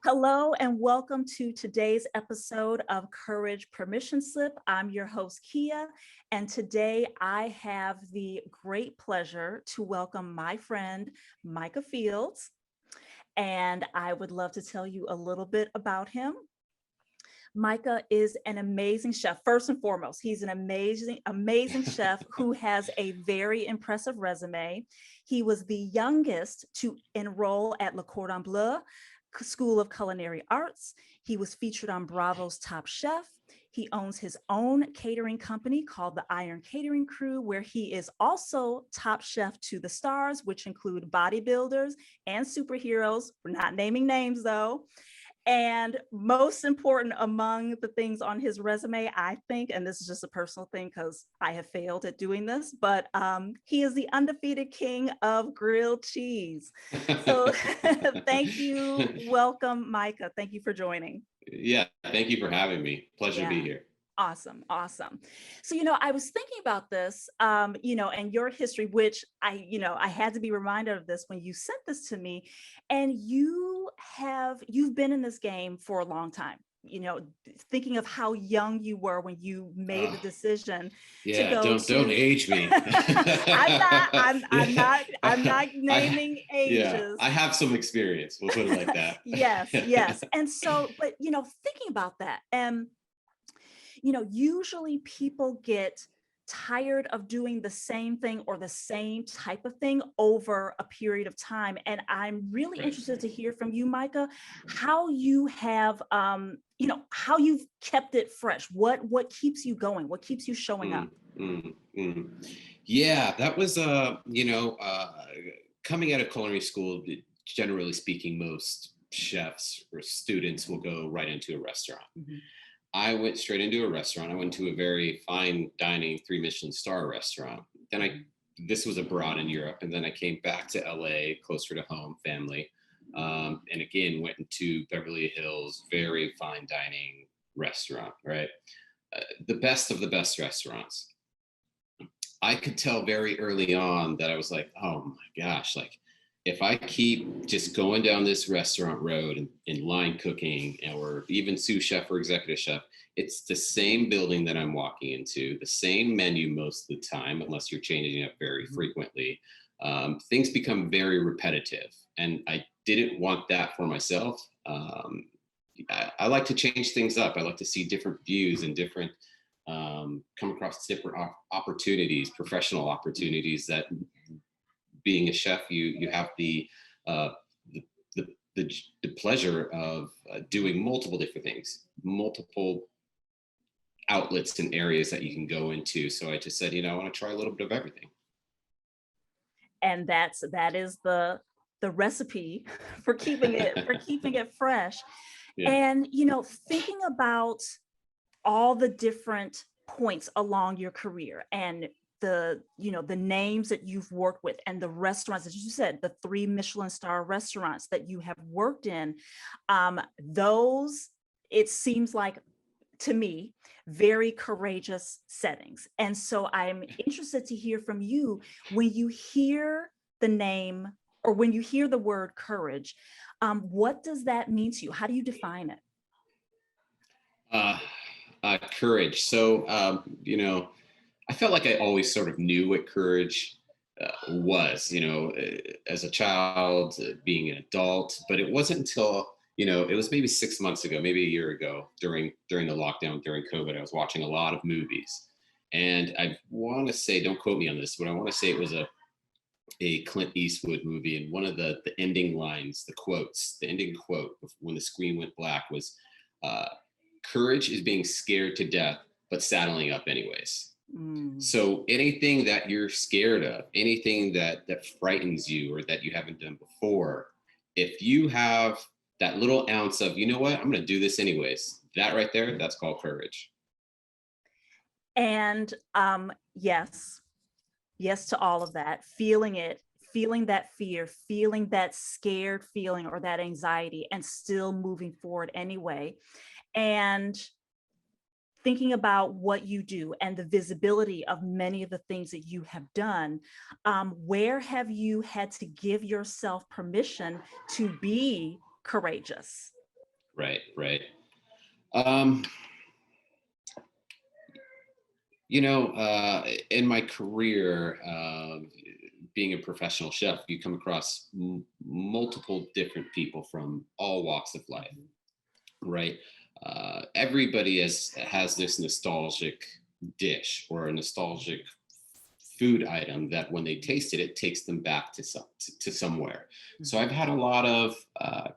Hello and welcome to today's episode of Courage Permission Slip. I'm your host, Kia, and today I have the great pleasure to welcome my friend, Micah Fields, and I would love to tell you a little bit about him. Micah is an amazing chef. First and foremost, he's an amazing chef who has a very impressive resume. He was the youngest to enroll at Cordon Bleu School of Culinary Arts. He was featured on Bravo's Top Chef. He owns his own catering company called the Iron Catering Crew, where he is also top chef to the stars, which include bodybuilders and superheroes. We're not naming names though. And most important among the things on his resume, I think, and this is just a personal thing because I have failed at doing this, but he is the undefeated king of grilled cheese. So thank you. Welcome, Micah. Thank you for joining. Yeah, thank you for having me. Pleasure to be here. Awesome. So, I was thinking about this, and your history, which I had to be reminded of this when you sent this to me, and you've been in this game for a long time, thinking of how young you were when you made the decision to go don't age me. I'm not naming ages. Yeah, I have some experience. We'll put it like that. Yes. And so, but, thinking about that, usually people get tired of doing the same thing or the same type of thing over a period of time. And I'm really interested to hear from you, Micah, how you have, how you've kept it fresh. What keeps you going? What keeps you showing up? Yeah, that was, coming out of culinary school, generally speaking, most chefs or students will go right into a restaurant. Mm-hmm. I went straight into a restaurant. I went to a very fine dining 3 Michelin star restaurant. Then this was abroad in Europe. And then I came back to LA, closer to home, family. And again, went into Beverly Hills, very fine dining restaurant, right? The best of the best restaurants. I could tell very early on that I was like, oh my gosh, like if I keep just going down this restaurant road in line cooking or even sous chef or executive chef, it's the same building that I'm walking into, the same menu most of the time, unless you're changing it very frequently. Things become very repetitive, and I didn't want that for myself. I like to change things up. I like to see different views and different, come across different opportunities, professional opportunities that being a chef, you have the pleasure of doing multiple different things, multiple outlets and areas that you can go into. So I just said, I want to try a little bit of everything. And that is the recipe for keeping it fresh. Yeah. And thinking about all the different points along your career and the names that you've worked with and the restaurants that you said, the 3 Michelin star restaurants that you have worked in, those, it seems like to me, very courageous settings. And so I'm interested to hear from you when you hear the name or when you hear the word courage, what does that mean to you? How do you define it? Courage. So, I felt like I always sort of knew what courage was, as a child, being an adult, but it wasn't until, it was maybe 6 months ago, maybe a year ago during the lockdown, during COVID, I was watching a lot of movies. And I want to say, don't quote me on this, but I want to say it was a Clint Eastwood movie. And one of the ending lines, the ending quote when the screen went black was, courage is being scared to death, but saddling up anyways. So anything that you're scared of, anything that frightens you or that you haven't done before, if you have that little ounce of, you know what, I'm going to do this anyways, that right there, that's called courage. And yes to all of that, feeling that fear, feeling that scared feeling or that anxiety, and still moving forward anyway. And thinking about what you do and the visibility of many of the things that you have done, where have you had to give yourself permission to be courageous? right. Um, in my career, being a professional chef, you come across multiple different people from all walks of life, right? Everybody has this nostalgic dish or a nostalgic food item that when they taste it, it takes them back to somewhere. So I've had a lot of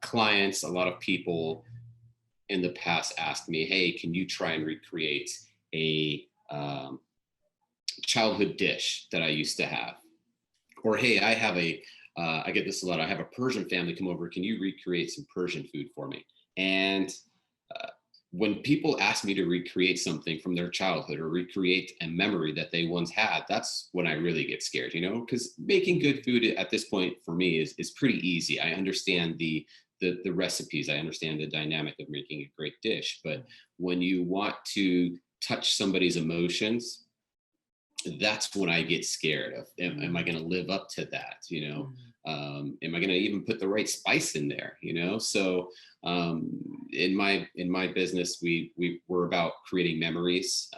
clients, a lot of people in the past ask me, "Hey, can you try and recreate a childhood dish that I used to have?" Or, "Hey, I get this a lot. I have a Persian family come over. Can you recreate some Persian food for me?" And uh, when people ask me to recreate something from their childhood or recreate a memory that they once had, that's when I really get scared, because making good food at this point for me is pretty easy. I understand the recipes. I understand the dynamic of making a great dish. But when you want to touch somebody's emotions, that's when I get scared of, am I going to live up to that? Am I going to even put the right spice in there? So in my business, we're about creating memories,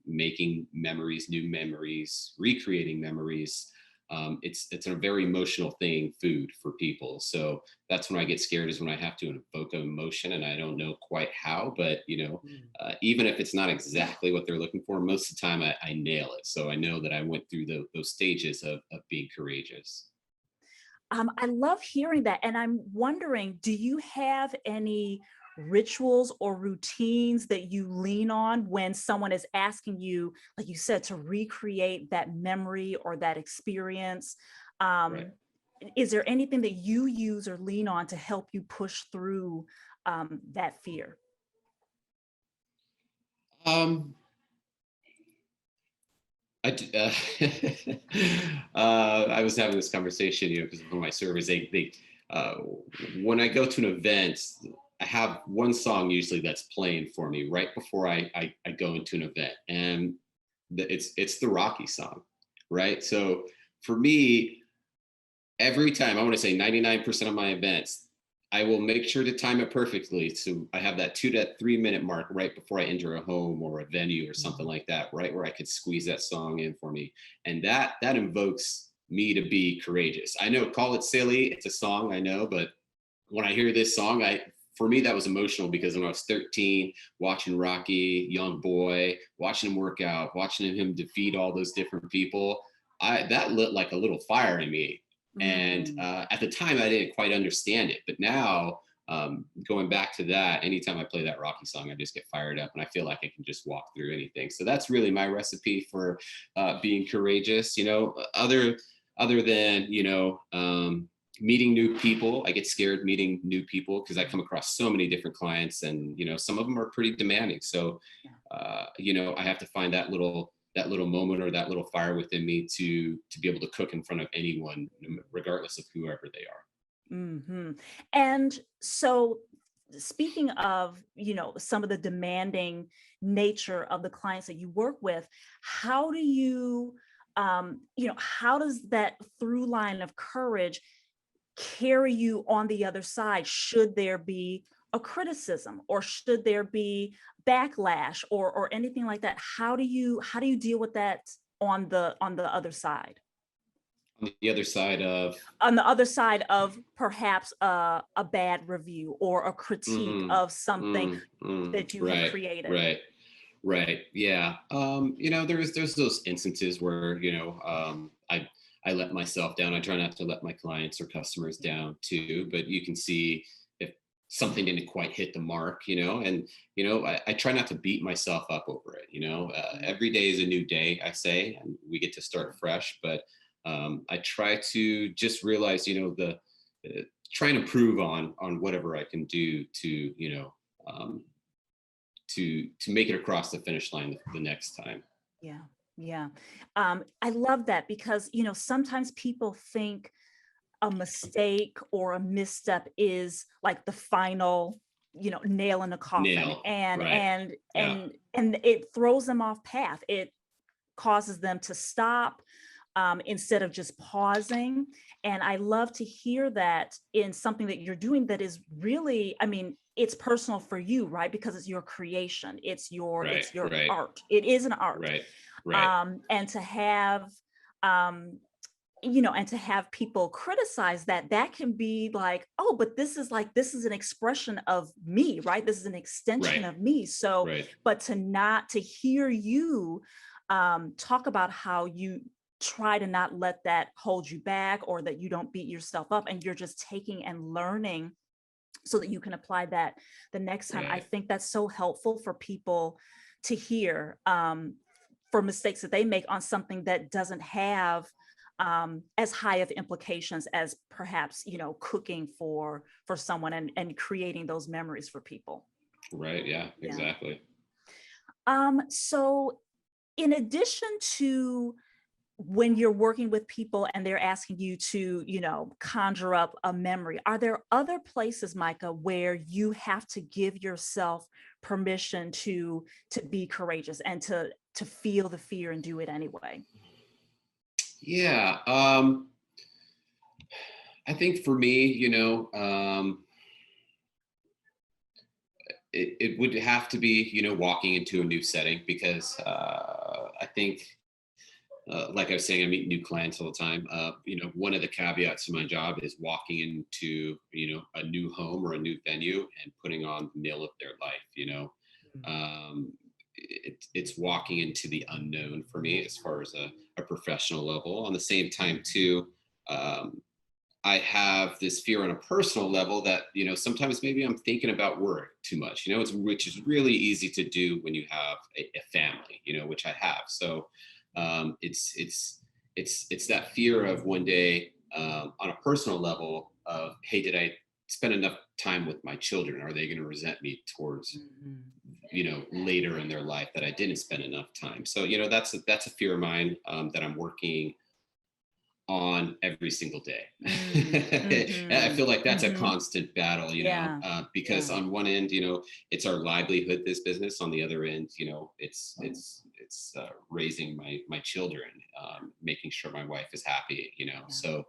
making memories, new memories, recreating memories. It's a very emotional thing, food for people. So that's when I get scared, is when I have to invoke an emotion and I don't know quite how, but even if it's not exactly what they're looking for, most of the time I nail it. So I know that I went through those stages of being courageous. I love hearing that. And I'm wondering, do you have any rituals or routines that you lean on when someone is asking you, like you said, to recreate that memory or that experience? Right. Um, is there anything that you use or lean on to help you push through that fear? Um, I was having this conversation, because of my servers, uh, when I go to an event, I have one song usually that's playing for me right before I go into an event, and it's the Rocky song, right? So for me, every time, I want to say 99% of my events, I will make sure to time it perfectly. So I have that 2 to 3 minute mark right before I enter a home or a venue or something like that, right where I could squeeze that song in for me. And that invokes me to be courageous. I know, call it silly, it's a song, I know, but when I hear this song, for me, that was emotional, because when I was 13, watching Rocky, young boy, watching him work out, watching him defeat all those different people, that lit like a little fire in me. And Mm. at the time, I didn't quite understand it, but now, going back to that, anytime I play that Rocky song, I just get fired up, and I feel like I can just walk through anything. So that's really my recipe for being courageous. Other than meeting new people. I get scared meeting new people because I come across so many different clients, and some of them are pretty demanding. So I have to find that little moment or that little fire within me to be able to cook in front of anyone, regardless of whoever they are. Hmm. And so, speaking of, some of the demanding nature of the clients that you work with, how do you, how does that through line of courage carry you on the other side? Should there be a criticism, or should there be backlash, or anything like that? How do you deal with that on the other side? On the other side of, On the other side of perhaps a bad review or a critique mm, of something that you have right, created. right. Right. Yeah. There's those instances where, I let myself down. I try not to let my clients or customers down too, but you can see if something didn't quite hit the mark, and, I try not to beat myself up over it. Every day is a new day, I say, and we get to start fresh, but I try to just realize, try and improve on whatever I can do to, um, to make it across the finish line the next time. Yeah, yeah. I love that because, sometimes people think a mistake or a misstep is like the final, nail in the coffin, Nail. and Right. and Yeah. and and it throws them off path. It causes them to stop, instead of just pausing. And I love to hear that in something that you're doing that is really, I mean, it's personal for you, right? Because it's your creation, it's your Right, right, art. It is an art. right, right, And to have and to have people criticize that, that can be like, oh, but this is an expression of me, right? This is an extension right, of me. So, right, but to hear you talk about how you try to not let that hold you back, or that you don't beat yourself up, and you're just taking and learning so that you can apply that the next time. I right. think that's so helpful for people to hear, for mistakes that they make on something that doesn't have as high of implications as perhaps, cooking for someone, and creating those memories for people. Right. Yeah, Yeah. exactly. So in addition to when you're working with people and they're asking you to, conjure up a memory, are there other places, Micah, where you have to give yourself permission to be courageous and to feel the fear and do it anyway? Yeah. I think for me, it would have to be, walking into a new setting, because I think, like I was saying, I meet new clients all the time. One of the caveats to my job is walking into, a new home or a new venue and putting on the meal of their life. Um, it's walking into the unknown for me as far as a professional level. On the same time, too, um, I have this fear on a personal level that, sometimes maybe I'm thinking about work too much, which is really easy to do when you have a family, which I have. So it's that fear of one day, on a personal level of, hey, did I spend enough time with my children? Are they going to resent me towards, Mhm. later in their life that I didn't spend enough time? So, that's a fear of mine, that I'm working on every single day. Mm, I mhm, feel like that's a mhm. constant battle, Yeah, because yeah. on one end, it's our livelihood, this business. On the other end, it's raising my children, making sure my wife is happy. Yeah. So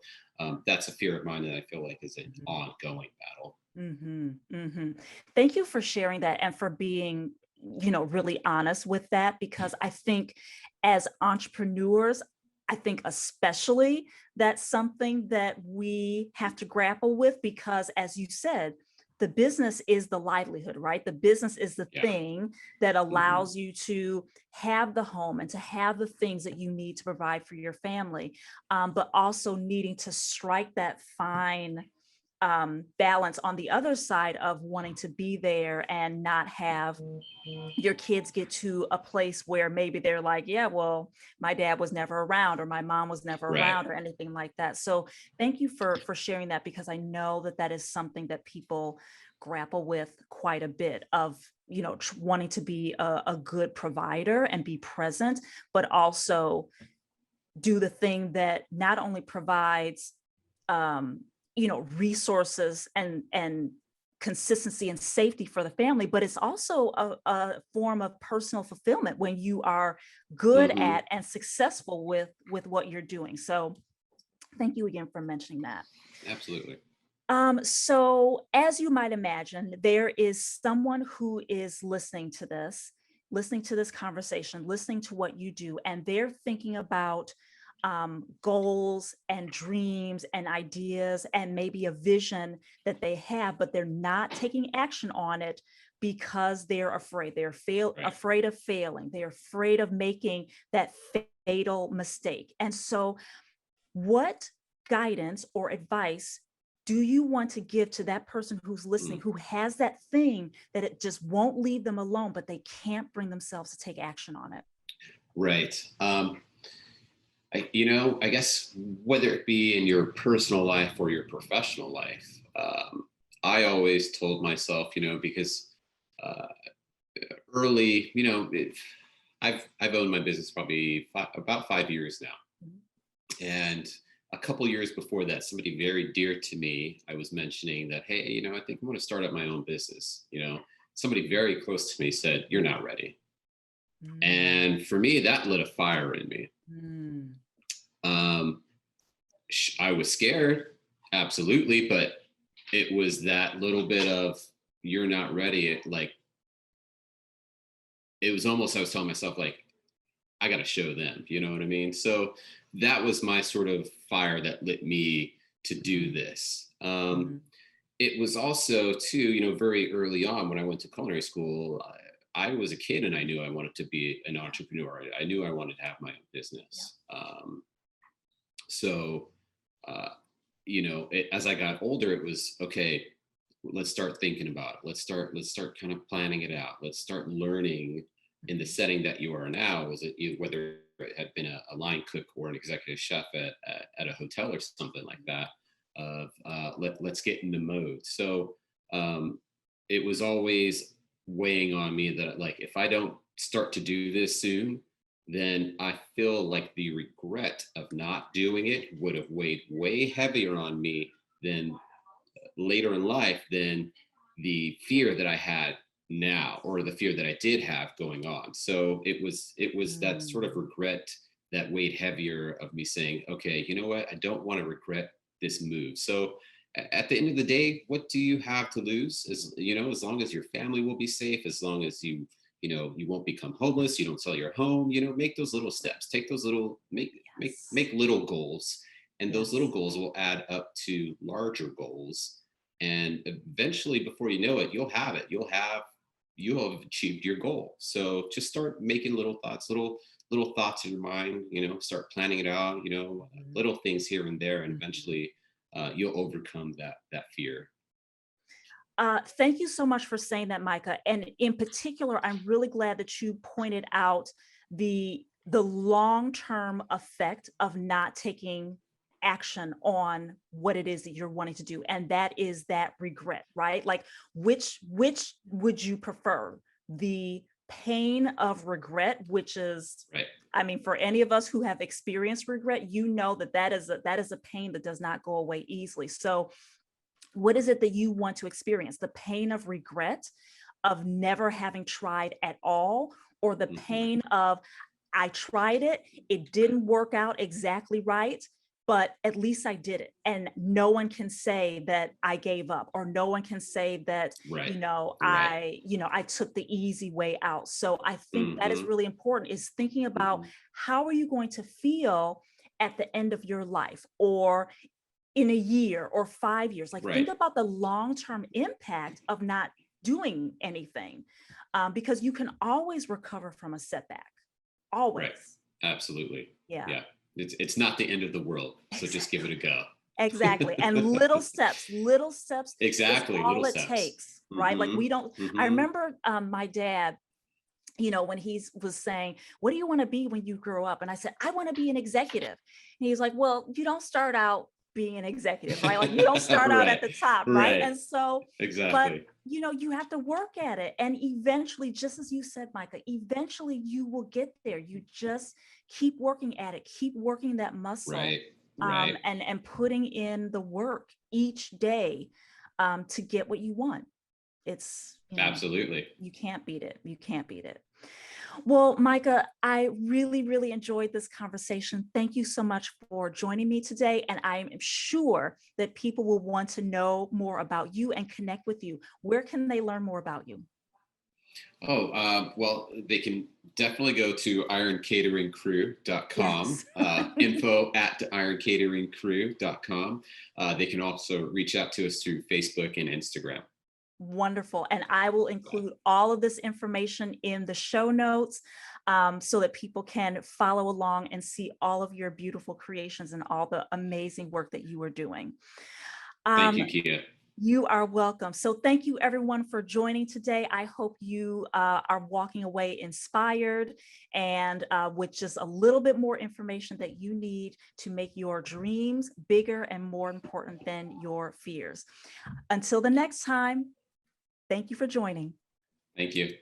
that's a fear of mine that I feel like is an Mhm. ongoing battle. Thank you for sharing that, and for being, really honest with that, because I think as entrepreneurs, I think especially that's something that we have to grapple with, because as you said, the business is the livelihood, right? The business is the Yeah. thing that Hmm. allows you to have the home and to have the things that you need to provide for your family, but also needing to strike that fine balance on the other side of wanting to be there and not have your kids get to a place where maybe they're like, yeah, well, my dad was never around, or my mom was never Right. around, or anything like that. So thank you for sharing that, because I know that that is something that people grapple with quite a bit of, wanting to be a good provider and be present, but also do the thing that not only provides um, resources and consistency and safety for the family, but it's also a form of personal fulfillment when you are good Hmm. at and successful with what you're doing. So thank you again for mentioning that. Absolutely. So as you might imagine, there is someone who is listening to this conversation, listening to what you do, and they're thinking about goals and dreams and ideas and maybe a vision that they have, but they're not taking action on it because they're afraid. Right. Afraid of failing. They're afraid of making that fatal mistake. And so what guidance or advice do you want to give to that person who's listening, Mm. who has that thing that it just won't leave them alone, but they can't bring themselves to take action on it? Right. I guess whether it be in your personal life or your professional life, I always told myself, because uh, early, I've owned my business probably about 5 years now, and a couple years before that, somebody very dear to me, I was mentioning that, hey, I think I want to start up my own business. Somebody very close to me said, "You're not ready," Mm, and for me, that lit a fire in me. mm, Um, I was scared, absolutely, but it was that little bit of you're not ready, it was almost, I was telling myself, like, I got to show them, you know what I mean? So that was my sort of fire that lit me to do this. Mhm. It was also too, you know, very early on when I went to culinary school, I was a kid and I knew I wanted to be an entrepreneur. I knew I wanted to have my own Yeah. business. So, uh, you know, as I got older, it was okay. Let's start thinking about it. Let's start kind of planning it out. Let's start learning in the setting that you are now. Was it whether it had been a line cook or an executive chef at a hotel or something like that? Of let's get in the mode. So it was always weighing on me that, like, if I don't start to do this soon, then I feel like the regret of not doing it would have weighed way heavier on me than later in life than the fear that I had now, or the fear that I did have going on. So it was that sort of Mm. regret that weighed heavier of me saying, okay, you know what? I don't want to regret this move. So at the end of the day, what do you have to lose? As you know, as long as your family will be safe, as long as you won't become homeless, you don't sell your home, make those little steps, take those little, Yes. make little goals, and those little Yes. goals will add up to larger goals. And eventually, before you know it, you'll have achieved your goal. So just start making little thoughts in your mind, start planning it out, Mhm. little things here and there, and Mhm. eventually you'll overcome that fear. Thank you so much for saying that, Micah. And in particular, I'm really glad that you pointed out the long-term effect of not taking action on what it is that you're wanting to do. And that is that regret, right? Like which would you prefer? The pain of regret, which is, Right. I mean, for any of us who have experienced regret, you know that is a pain that does not go away easily. So what is it that you want to experience? The pain of regret, of never having tried at all, or the Hmm. pain of, I tried it, it didn't work out exactly right, but at least I did it. And no one can say that I gave up, or no one can say that, Right. Right. I took the easy way out. So I think that is Hmm. really important, is thinking about Hmm. how are you going to feel at the end of your life, or in a year or 5 years. Like, think Right. about the long-term impact of not doing anything, because you can always recover from a setback. Right. Always. Absolutely. Yeah. Yeah. It's not the end of the world. So just give it a go. Exactly. And little steps is Exactly. Little all it takes. takes, right? Like, Hmm. we don't, I Hmm. remember my dad, when he was saying, what do you want to be when you grow up? And I said, I want to be an executive. And he's like, well, you don't start out being an executive, right? Like, you don't start out Right. at the top, right? Right. And so, but Exactly. you have to work at it. And eventually, just as you said, Micah, eventually you will get there. You just keep working at it, keep working that muscle, Right. Right. and putting in the work each day, to get what you want. It's, Absolutely. you can't beat it. You can't beat it. Well, Micah, I really, really enjoyed this conversation. Thank you so much for joining me today. And I am sure that people will want to know more about you and connect with you. Where can they learn more about you? Oh, well, they can definitely go to ironcateringcrew.com, Yes. info at ironcateringcrew.com. They can also reach out to us through Facebook and Instagram. Wonderful. And I will include all of this information in the show notes, so that people can follow along and see all of your beautiful creations and all the amazing work that you are doing. Thank Um, you, Kia. You are welcome. So thank you everyone for joining today. I hope you are walking away inspired, and with just a little bit more information that you need to make your dreams bigger and more important than your fears. Until the next time, thank you for joining. Thank you.